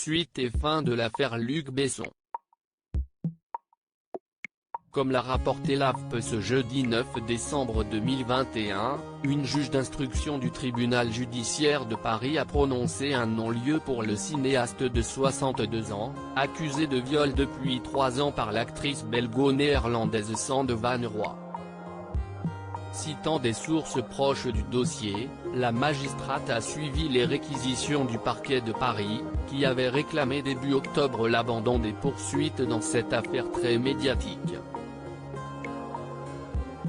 Suite et fin de l'affaire Luc Besson. Comme l'a rapporté l'AFP ce jeudi 9 décembre 2021, une juge d'instruction du tribunal judiciaire de Paris a prononcé un non-lieu pour le cinéaste de 62 ans, accusé de viol depuis 3 ans par l'actrice belgo-néerlandaise Sanne van Rooij. Citant des sources proches du dossier, la magistrate a suivi les réquisitions du parquet de Paris, qui avait réclamé début octobre l'abandon des poursuites dans cette affaire très médiatique.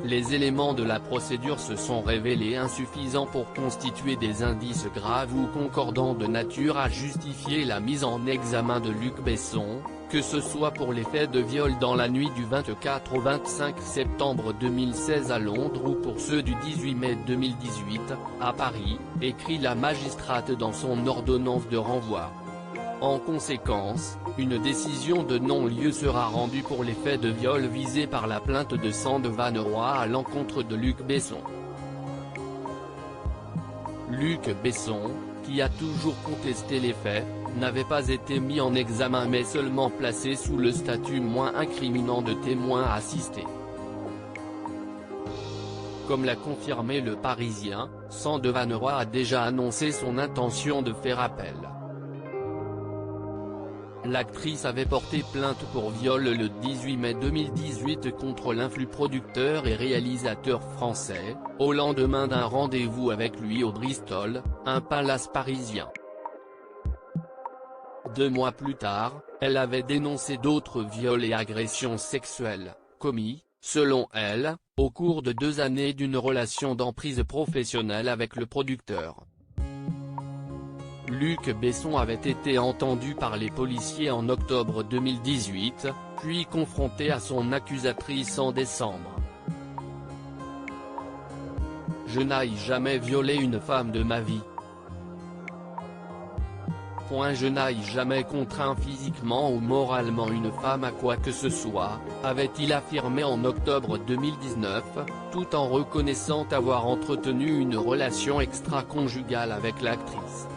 Les éléments de la procédure se sont révélés insuffisants pour constituer des indices graves ou concordants de nature à justifier la mise en examen de Luc Besson, que ce soit pour les faits de viol dans la nuit du 24 au 25 septembre 2016 à Londres ou pour ceux du 18 mai 2018, à Paris, écrit la magistrate dans son ordonnance de renvoi. En conséquence, une décision de non-lieu sera rendue pour les faits de viol visés par la plainte de Sanne van Rooij à l'encontre de Luc Besson. Luc Besson, qui a toujours contesté les faits, n'avait pas été mis en examen mais seulement placé sous le statut moins incriminant de témoin assisté. Comme l'a confirmé Le Parisien, Sanne van Rooij a déjà annoncé son intention de faire appel. L'actrice avait porté plainte pour viol le 18 mai 2018 contre l'influproducteur et réalisateur français, au lendemain d'un rendez-vous avec lui au Bristol, un palace parisien. 2 mois plus tard, elle avait dénoncé d'autres viols et agressions sexuelles, commis, selon elle, au cours de 2 années d'une relation d'emprise professionnelle avec le producteur. Luc Besson avait été entendu par les policiers en octobre 2018, puis confronté à son accusatrice en décembre. « Je n'ai jamais violé une femme de ma vie. Je n'ai jamais contraint physiquement ou moralement une femme à quoi que ce soit, avait-il affirmé en octobre 2019, tout en reconnaissant avoir entretenu une relation extra-conjugale avec l'actrice.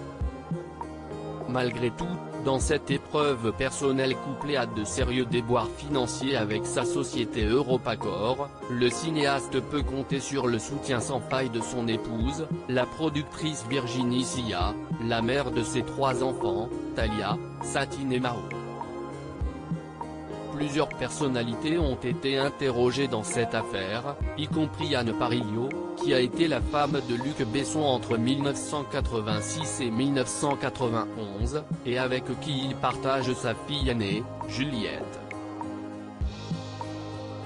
Malgré tout, dans cette épreuve personnelle couplée à de sérieux déboires financiers avec sa société Europacor, le cinéaste peut compter sur le soutien sans faille de son épouse, la productrice Virginie Sia, la mère de ses 3 enfants, Thalia, Satine et Mao. Plusieurs personnalités ont été interrogées dans cette affaire, y compris Anne Parillo, qui a été la femme de Luc Besson entre 1986 et 1991, et avec qui il partage sa fille aînée, Juliette.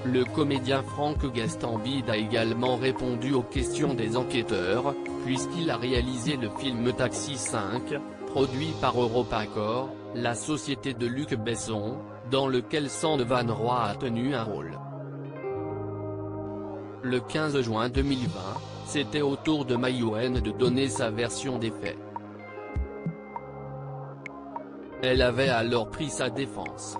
Le comédien Franck Gastambide a également répondu aux questions des enquêteurs, puisqu'il a réalisé le film Taxi 5, produit par Europacor, la société de Luc Besson, dans lequel Sanne van Rooij a tenu un rôle. Le 15 juin 2020, c'était au tour de Maïwenn de donner sa version des faits. Elle avait alors pris sa défense.